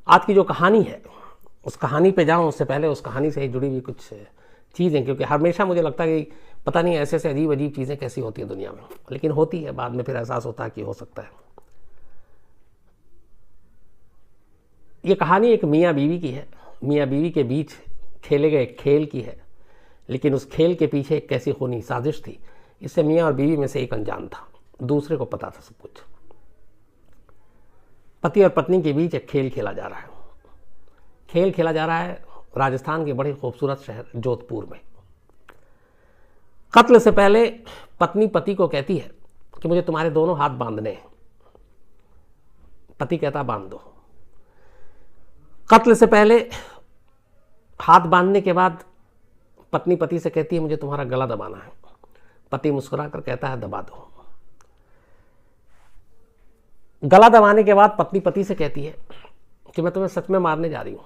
आज की जो कहानी है उस कहानी पे जाऊं उससे पहले उस कहानी से ही जुड़ी हुई कुछ चीज़ें, क्योंकि हमेशा मुझे लगता है कि पता नहीं ऐसे से अजीब अजीब चीज़ें कैसी होती हैं दुनिया में, लेकिन होती है, बाद में फिर एहसास होता है कि हो सकता है। ये कहानी एक मियाँ बीवी की है। मियाँ बीवी के बीच खेले गए खेल की है, लेकिन उस खेल के पीछे एक कैसी खूनी साजिश थी, इससे मियाँ और बीवी में से एक अनजान था, दूसरे को पता था सब कुछ। पति और पत्नी के बीच एक खेल खेला जा रहा है। खेल खेला जा रहा है राजस्थान के बड़े खूबसूरत शहर जोधपुर में। कत्ल से पहले पत्नी पति को कहती है कि मुझे तुम्हारे दोनों हाथ बांधने हैं। पति कहता बांध दो। कत्ल से पहले हाथ बांधने के बाद पत्नी पति से कहती है मुझे तुम्हारा गला दबाना है। पति मुस्कुरा कर कहता है दबा दो। गला दबाने के बाद पत्नी पति से कहती है कि मैं तुम्हें सच में मारने जा रही हूं।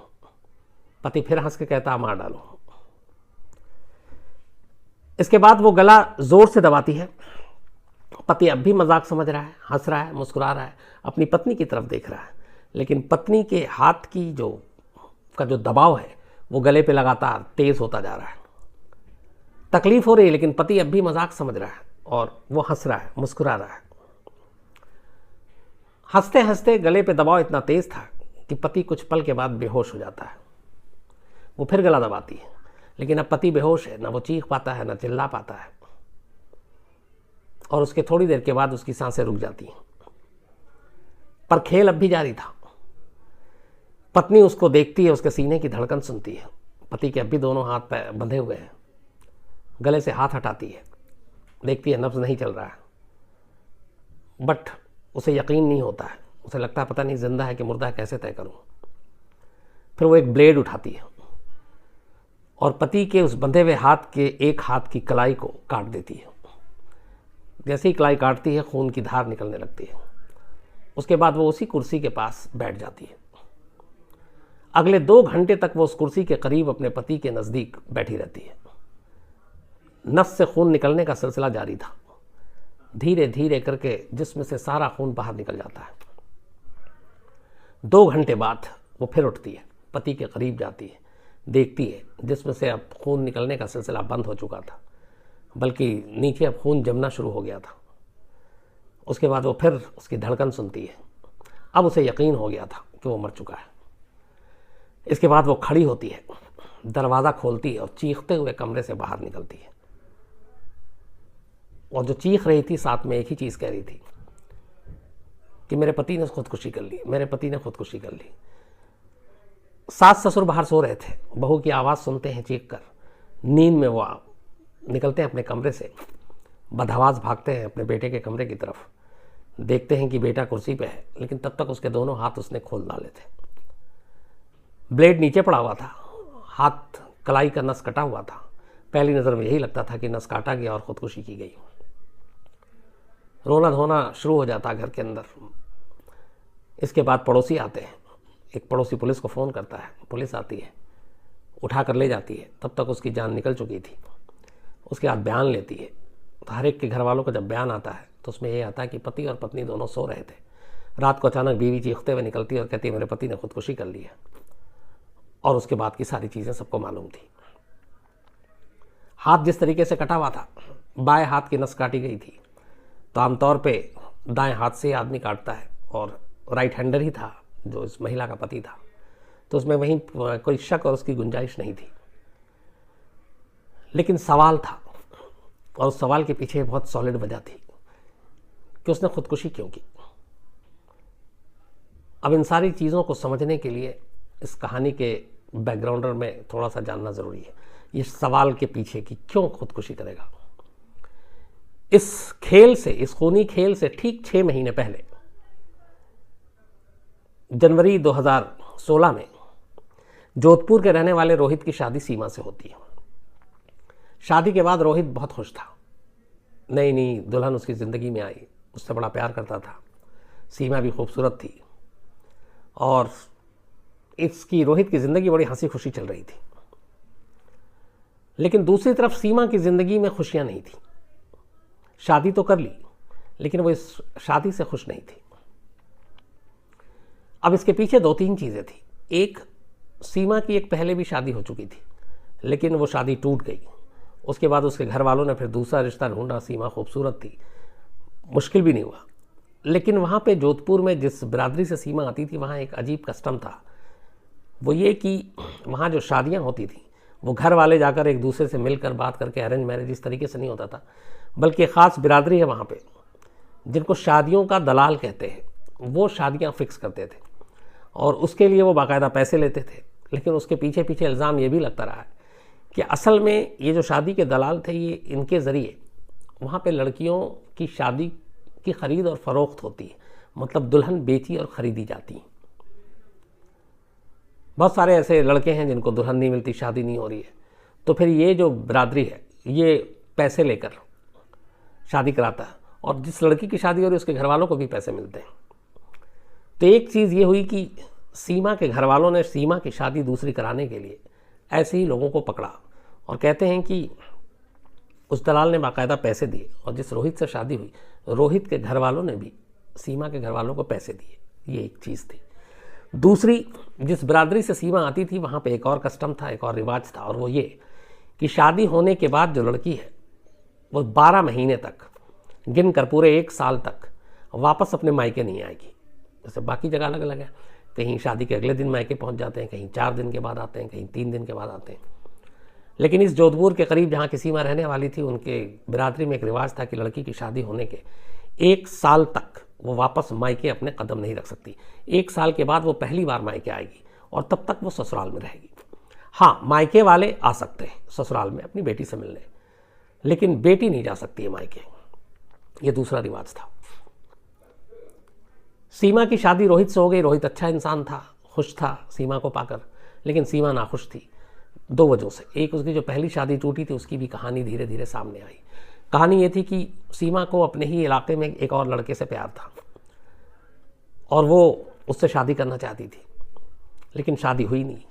पति फिर हंस के कहता मार डालो। इसके बाद वो गला जोर से दबाती है। पति अब भी मजाक समझ रहा है, हंस रहा है, मुस्कुरा रहा है, अपनी पत्नी की तरफ देख रहा है, लेकिन पत्नी के हाथ की जो दबाव है वो गले पे लगातार तेज होता जा रहा है। तकलीफ हो रही है, लेकिन पति अब भी मजाक समझ रहा है और वो हंस रहा है, मुस्कुरा रहा है। हंसते हंसते गले पे दबाव इतना तेज था कि पति कुछ पल के बाद बेहोश हो जाता है। वो फिर गला दबाती है, लेकिन अब पति बेहोश है, ना वो चीख पाता है, ना चिल्ला पाता है, और उसके थोड़ी देर के बाद उसकी सांसें रुक जाती हैं। पर खेल अब भी जारी था। पत्नी उसको देखती है, उसके सीने की धड़कन सुनती है। पति के अब भी दोनों हाथ पैर बंधे हुए हैं। गले से हाथ हटाती है, देखती है नब्ज नहीं चल रहा है, बट उसे यकीन नहीं होता है। उसे लगता है पता नहीं जिंदा है कि मुर्दा है, कैसे तय करूं। फिर वो एक ब्लेड उठाती है और पति के उस बंधे हुए हाथ के एक हाथ की कलाई को काट देती है। जैसे ही कलाई काटती है खून की धार निकलने लगती है। उसके बाद वो उसी कुर्सी के पास बैठ जाती है। अगले 2 घंटे तक वो उस कुर्सी के करीब अपने पति के नज़दीक बैठी रहती है। नस से खून निकलने का सिलसिला जारी था। धीरे धीरे करके जिस्म से सारा खून बाहर निकल जाता है। 2 घंटे बाद वो फिर उठती है, पति के करीब जाती है, देखती है जिसमें से अब खून निकलने का सिलसिला बंद हो चुका था, बल्कि नीचे अब खून जमना शुरू हो गया था। उसके बाद वो फिर उसकी धड़कन सुनती है। अब उसे यकीन हो गया था कि वो मर चुका है। इसके बाद वो खड़ी होती है, दरवाज़ा खोलती है और चीखते हुए कमरे से बाहर निकलती है। और जो चीख रही थी साथ में एक ही चीज़ कह रही थी कि मेरे पति ने खुदकुशी कर ली, मेरे पति ने खुदकुशी कर ली। सास ससुर बाहर सो रहे थे। बहू की आवाज़ सुनते हैं चीख कर। नींद में वो निकलते हैं अपने कमरे से, बदहवास भागते हैं अपने बेटे के कमरे की तरफ। देखते हैं कि बेटा कुर्सी पे है, लेकिन तब तक उसके दोनों हाथ उसने खोल डाले थे। ब्लेड नीचे पड़ा हुआ था, हाथ कलाई का नस कटा हुआ था। पहली नज़र में यही लगता था कि नस काटा गया और खुदकुशी की गई। रोना धोना शुरू हो जाता घर के अंदर। इसके बाद पड़ोसी आते हैं। एक पड़ोसी पुलिस को फ़ोन करता है, पुलिस आती है, उठा कर ले जाती है। तब तक उसकी जान निकल चुकी थी। उसके बाद बयान लेती है। तो हर एक के घर वालों का जब बयान आता है तो उसमें ये आता है कि पति और पत्नी दोनों सो रहे थे। रात को अचानक बीवी चीखते हुए निकलती है और कहती है मेरे पति ने खुदकुशी कर ली है। और उसके बाद की सारी चीज़ें सबको मालूम थी। हाथ जिस तरीके से कटा हुआ था, बाएं हाथ की नस काटी गई थी। तो आमतौर पे दाएं हाथ से आदमी काटता है, और राइट हैंडर ही था जो इस महिला का पति था। तो उसमें वहीं कोई शक और उसकी गुंजाइश नहीं थी। लेकिन सवाल था, और उस सवाल के पीछे बहुत सॉलिड वजह थी कि उसने खुदकुशी क्यों की। अब इन सारी चीज़ों को समझने के लिए इस कहानी के बैकग्राउंडर में थोड़ा सा जानना ज़रूरी है। ये सवाल के पीछे कि क्यों खुदकुशी करेगा। इस खेल से, इस खूनी खेल से ठीक 6 महीने पहले जनवरी 2016 में जोधपुर के रहने वाले रोहित की शादी सीमा से होती है। शादी के बाद रोहित बहुत खुश था। नई नई दुल्हन उसकी ज़िंदगी में आई, उससे बड़ा प्यार करता था। सीमा भी खूबसूरत थी और इसकी रोहित की ज़िंदगी बड़ी हंसी खुशी चल रही थी। लेकिन दूसरी तरफ सीमा की ज़िंदगी में खुशियां नहीं थी। शादी तो कर ली, लेकिन वो इस शादी से खुश नहीं थी। अब इसके पीछे 2-3 चीज़ें थी। एक सीमा की एक पहले भी शादी हो चुकी थी, लेकिन वो शादी टूट गई। उसके बाद उसके घर वालों ने फिर दूसरा रिश्ता ढूंढा। सीमा खूबसूरत थी, मुश्किल भी नहीं हुआ। लेकिन वहाँ पे जोधपुर में जिस बिरादरी से सीमा आती थी, वहाँ एक अजीब कस्टम था। वो ये कि वहाँ जो शादियाँ होती थी वो घर वाले जाकर एक दूसरे से मिलकर बात करके, अरेंज मैरिज इस तरीके से नहीं होता था, बल्कि ख़ास बिरादरी है वहाँ पे जिनको शादियों का दलाल कहते हैं, वो शादियाँ फिक्स करते थे और उसके लिए वो बाकायदा पैसे लेते थे। लेकिन उसके पीछे पीछे इल्ज़ाम ये भी लगता रहा है कि असल में ये जो शादी के दलाल थे, ये इनके ज़रिए वहाँ पे लड़कियों की शादी की ख़रीद और फ़रोख्त होती है, मतलब दुल्हन बेची और ख़रीदी जाती है। बहुत सारे ऐसे लड़के हैं जिनको दुल्हन नहीं मिलती, शादी नहीं हो रही है, तो फिर ये जो बिरादरी है ये पैसे लेकर शादी कराता है और जिस लड़की की शादी हो रही है उसके घर वालों को भी पैसे मिलते हैं। तो एक चीज़ ये हुई कि सीमा के घर वालों ने सीमा की शादी दूसरी कराने के लिए ऐसे ही लोगों को पकड़ा और कहते हैं कि उस दलाल ने बाकायदा पैसे दिए और जिस रोहित से शादी हुई, रोहित के घर वालों ने भी सीमा के घर वालों को पैसे दिए। ये एक चीज़ थी। दूसरी, जिस बिरादरी से सीमा आती थी वहाँ पे एक और कस्टम था, एक और रिवाज था, और वो ये कि शादी होने के बाद जो लड़की है वो 12 महीने तक गिन कर पूरे 1 साल तक वापस अपने मायके नहीं आएगी। जैसे बाकी जगह अलग अलग है, कहीं शादी के अगले दिन मायके पहुँच जाते हैं, कहीं 4 दिन के बाद आते हैं, कहीं 3 दिन के बाद आते हैं। लेकिन इस जोधपुर के करीब जहाँ की सीमा रहने वाली थी, उनके बिरादरी में एक रिवाज था कि लड़की की शादी होने के 1 साल तक वो वापस मायके अपने कदम नहीं रख सकती। 1 साल के बाद वो पहली बार मायके आएगी और तब तक वो ससुराल में रहेगी। हाँ, मायके वाले आ सकते हैं ससुराल में अपनी बेटी से मिलने, लेकिन बेटी नहीं जा सकती है मायके। ये दूसरा रिवाज था। सीमा की शादी रोहित से हो गई। रोहित अच्छा इंसान था, खुश था सीमा को पाकर, लेकिन सीमा नाखुश थी 2 वजहों से। एक, उसकी जो पहली शादी टूटी थी उसकी भी कहानी धीरे धीरे सामने आई। कहानी ये थी कि सीमा को अपने ही इलाके में एक और लड़के से प्यार था और वो उससे शादी करना चाहती थी, लेकिन शादी हुई नहीं।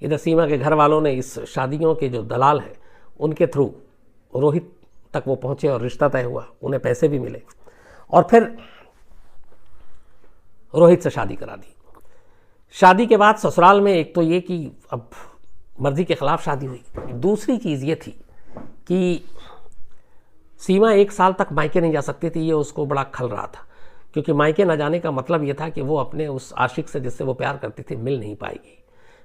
इधर सीमा के घर वालों ने इस शादियों के जो दलाल हैं उनके थ्रू रोहित तक वो पहुँचे और रिश्ता तय हुआ, उन्हें पैसे भी मिले और फिर रोहित से शादी करा दी। शादी के बाद ससुराल में एक तो ये कि अब मर्जी के ख़िलाफ़ शादी हुई। दूसरी चीज़ ये थी कि सीमा 1 साल तक मायके नहीं जा सकती थी। ये उसको बड़ा खल रहा था, क्योंकि मायके न जाने का मतलब ये था कि वो अपने उस आशिक से जिससे वो प्यार करती थी मिल नहीं पाएगी।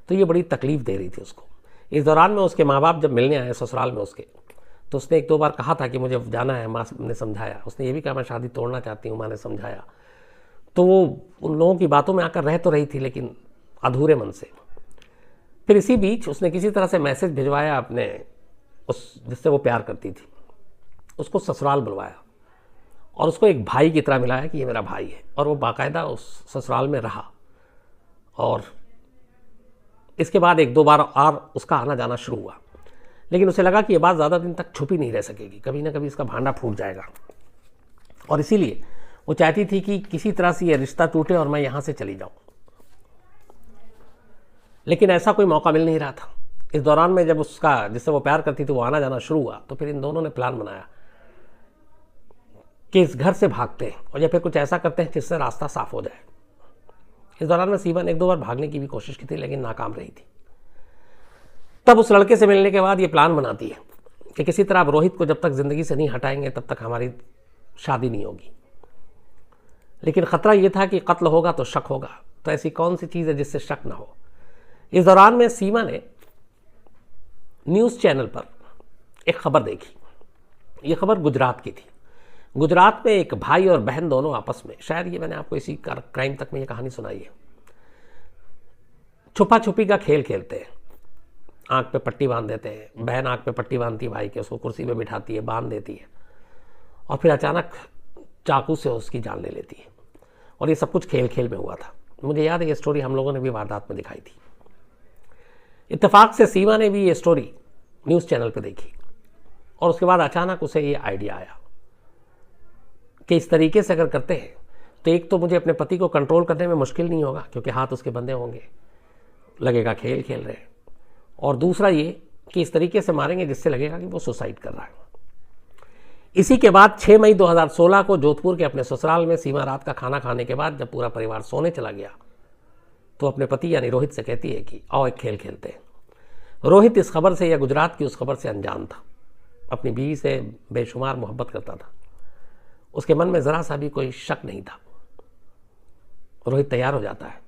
तो ये बड़ी तकलीफ़ दे रही थी उसको। इस दौरान में उसके माँ बाप जब मिलने आए ससुराल में उसके, तो उसने 1-2 बार कहा था कि मुझे जाना है। माँ ने समझाया, उसने ये भी कहा मैं शादी तोड़ना चाहती हूँ, माँ ने समझाया। तो वो उन लोगों की बातों में आकर रह तो रही थी, लेकिन अधूरे मन से। फिर इसी बीच उसने किसी तरह से मैसेज भिजवाया अपने उस जिससे वो प्यार करती थी, उसको ससुराल बुलवाया और उसको एक भाई की तरह मिलाया कि ये मेरा भाई है, और वो बाकायदा उस ससुराल में रहा। और इसके बाद 1-2 बार और उसका आना जाना शुरू हुआ, लेकिन उसे लगा कि ये बात ज़्यादा दिन तक छुपी नहीं रह सकेगी, कभी ना कभी इसका भांडा फूट जाएगा, और इसीलिए वो चाहती थी कि किसी तरह से ये रिश्ता टूटे और मैं यहाँ से चली जाऊँ। लेकिन ऐसा कोई मौका मिल नहीं रहा था। इस दौरान में जब उसका जिससे वो प्यार करती थी वो आना जाना शुरू हुआ, तो फिर इन दोनों ने प्लान बनाया कि इस घर से भागते हैं और या फिर कुछ ऐसा करते हैं जिससे रास्ता साफ हो जाए। इस दौरान में सीमा ने 1-2 बार भागने की भी कोशिश की थी, लेकिन नाकाम रही थी। तब उस लड़के से मिलने के बाद ये प्लान बनाती है कि किसी तरह अब रोहित को जब तक ज़िंदगी से नहीं हटाएंगे तब तक हमारी शादी नहीं होगी। लेकिन ख़तरा ये था कि कत्ल होगा तो शक होगा, तो ऐसी कौन सी चीज़ है जिससे शक ना हो। इस दौरान में सीमा ने न्यूज़ चैनल पर एक खबर देखी। ये खबर गुजरात की थी। गुजरात में एक भाई और बहन दोनों आपस में, शायद ये मैंने आपको इसी क्राइम तक में ये कहानी सुनाई है, छुपा छुपी का खेल खेलते हैं। आँख पे पट्टी बांध देते हैं, बहन आँख पे पट्टी बांधती है भाई के, उसको कुर्सी पे बिठाती है, बांध देती है और फिर अचानक चाकू से उसकी जान ले लेती है। और ये सब कुछ खेल खेल में हुआ था। मुझे याद है ये स्टोरी हम लोगों ने भी वारदात में दिखाई थी। इत्तेफाक से सीमा ने भी ये स्टोरी न्यूज़ चैनल पे देखी और उसके बाद अचानक उसे ये आइडिया आया कि इस तरीके से अगर करते हैं तो एक तो मुझे अपने पति को कंट्रोल करने में मुश्किल नहीं होगा, क्योंकि हाथ उसके बंधे होंगे, लगेगा खेल खेल रहे हैं, और दूसरा ये कि इस तरीके से मारेंगे जिससे लगेगा कि वो सुसाइड कर रहा है। इसी के बाद 6 मई 2016 को जोधपुर के अपने ससुराल में सीमा रात का खाना खाने के बाद जब पूरा परिवार सोने चला गया तो अपने पति यानी रोहित से कहती है कि आओ एक खेल खेलते हैं। रोहित इस खबर से या गुजरात की उस खबर से अनजान था। अपनी बीवी से बेशुमार मोहब्बत करता था। उसके मन में ज़रा सा भी कोई शक नहीं था। रोहित तैयार हो जाता है,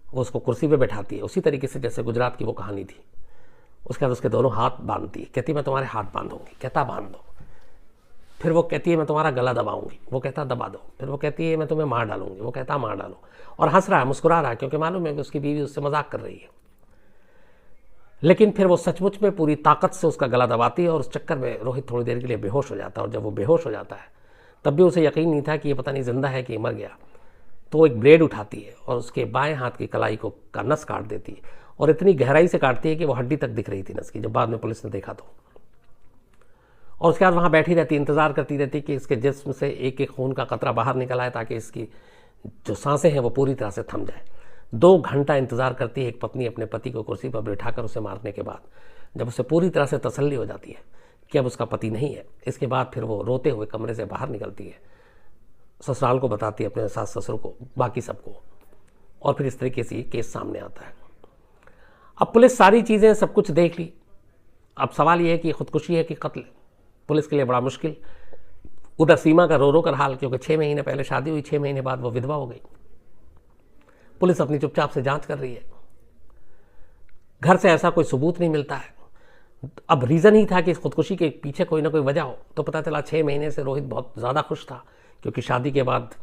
वो उसको कुर्सी पे बैठाती है उसी तरीके से जैसे गुजरात की वो कहानी थी। उसके बाद उसके दोनों हाथ बांधती है, कहती मैं तुम्हारे हाथ बांधूंगी, कहता बांध दो। फिर वो कहती है मैं तुम्हारा गला दबाऊंगी, वो कहता दबा दो। फिर वो कहती है मैं तुम्हें मार डालूंगी, वो कहता मार डालो। और हंस रहा है, मुस्कुरा रहा है, क्योंकि मालूम है कि उसकी बीवी उससे मजाक कर रही है। लेकिन फिर वो सचमुच में पूरी ताकत से उसका गला दबाती है और उस चक्कर में रोहित थोड़ी देर के लिए बेहोश हो जाता है। और जब वो बेहोश हो जाता है तब भी उसे यकीन नहीं था कि ये पता नहीं जिंदा है कि ये मर गया। तो वो एक ब्लेड उठाती है और उसके बाएं हाथ की कलाई को का नस काट देती है, और इतनी गहराई से काटती है कि वो हड्डी तक दिख रही थी नस की, जब बाद में पुलिस ने देखा तो। और उसके बाद वहाँ बैठी रहती, इंतज़ार करती रहती कि इसके जिस्म से एक एक खून का कतरा बाहर निकल आए ताकि इसकी जो सांसें हैं वो पूरी तरह से थम जाए। 2 घंटा इंतज़ार करती है एक पत्नी अपने पति को कुर्सी पर बैठाकर उसे मारने के बाद। जब उसे पूरी तरह से तसल्ली हो जाती है कि अब उसका पति नहीं है, इसके बाद फिर वो रोते हुए कमरे से बाहर निकलती है, ससुराल को बताती है, अपने सास ससुर को, बाकी सबको। और फिर इस तरीके से ये केस सामने आता है। अब पुलिस सारी चीज़ें सब कुछ देख ली। अब सवाल ये है कि खुदकुशी है कि कत्ल। पुलिस के लिए बड़ा मुश्किल। उधर सीमा का रो रो कर हाल, क्योंकि 6 महीने पहले शादी हुई, 6 महीने बाद वो विधवा हो गई। पुलिस अपनी चुपचाप से जांच कर रही है। घर से ऐसा कोई सबूत नहीं मिलता है। अब रीज़न ही था कि इस खुदकुशी के पीछे कोई ना कोई वजह हो। तो पता चला 6 महीने से रोहित बहुत ज़्यादा खुश था, क्योंकि शादी के बाद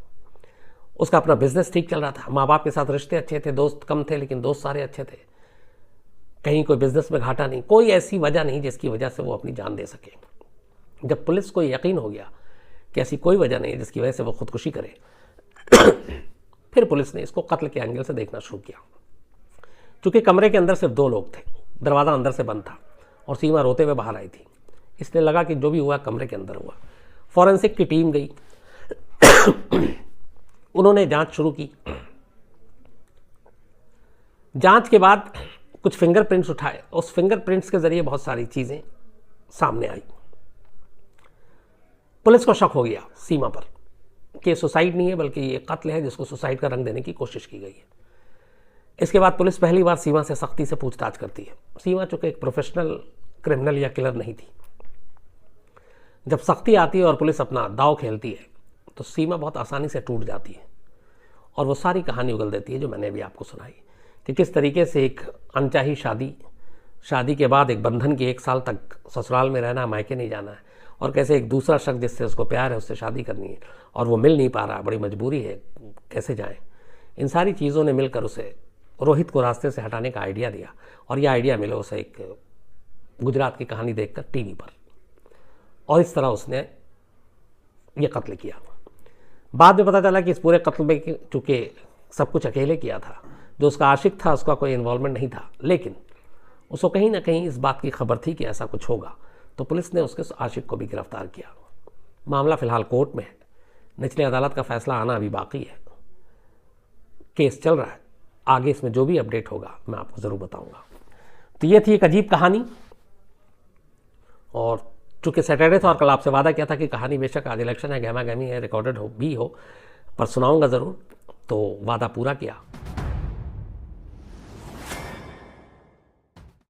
उसका अपना बिजनेस ठीक चल रहा था। माँ बाप के साथ रिश्ते अच्छे थे, दोस्त कम थे लेकिन दोस्त सारे अच्छे थे। कहीं कोई बिजनेस में घाटा नहीं, कोई ऐसी वजह नहीं जिसकी वजह से वो अपनी जान दे सके। जब पुलिस को यकीन हो गया कि ऐसी कोई वजह नहीं है जिसकी वजह से वो खुदकुशी करे, फिर पुलिस ने इसको कत्ल के एंगल से देखना शुरू किया। चूंकि कमरे के अंदर सिर्फ 2 लोग थे, दरवाज़ा अंदर से बंद था और सीमा रोते हुए बाहर आई थी, इसलिए लगा कि जो भी हुआ कमरे के अंदर हुआ। फॉरेंसिक की टीम गई, उन्होंने जांच शुरू की। जांच के बाद कुछ फिंगरप्रिंट्स उठाए, उस फिंगरप्रिंट्स के जरिए बहुत सारी चीज़ें सामने आई। पुलिस को शक हो गया सीमा पर कि सुसाइड नहीं है बल्कि ये कत्ल है जिसको सुसाइड का रंग देने की कोशिश की गई है। इसके बाद पुलिस पहली बार सीमा से सख्ती से पूछताछ करती है। सीमा चूंकि एक प्रोफेशनल क्रिमिनल या किलर नहीं थी, जब सख्ती आती है और पुलिस अपना दांव खेलती है तो सीमा बहुत आसानी से टूट जाती है और वो सारी कहानी उगल देती है जो मैंने अभी आपको सुनाई, कि किस तरीके से एक अनचाही शादी के बाद एक बंधन की 1 साल तक ससुराल में रहना, मायके नहीं जाना है, और कैसे एक दूसरा शख्स जिससे उसको प्यार है उससे शादी करनी है और वो मिल नहीं पा रहा, बड़ी मजबूरी है, कैसे जाएं। इन सारी चीज़ों ने मिलकर उसे रोहित को रास्ते से हटाने का आइडिया दिया, और यह आइडिया मिला उसे एक गुजरात की कहानी देखकर टीवी पर, और इस तरह उसने ये कत्ल किया। बाद में पता चला कि इस पूरे कत्ल में चूँकि सब कुछ अकेले किया था, जो उसका आशिक था उसका कोई इन्वॉल्वमेंट नहीं था, लेकिन उसको कहीं ना कहीं इस बात की खबर थी कि ऐसा कुछ होगा, तो पुलिस ने उसके आशिक को भी गिरफ्तार किया। मामला फिलहाल कोर्ट में है, निचली अदालत का फैसला आना अभी बाकी है, केस चल रहा है। आगे इसमें जो भी अपडेट होगा मैं आपको ज़रूर बताऊंगा। तो ये थी एक अजीब कहानी, और चूँकि सैटरडे था और कल आपसे वादा किया था कि कहानी बेशक आज इलेक्शन है, गहमा गहमी है, रिकॉर्डेड हो भी हो, पर सुनाऊंगा ज़रूर, तो वादा पूरा किया।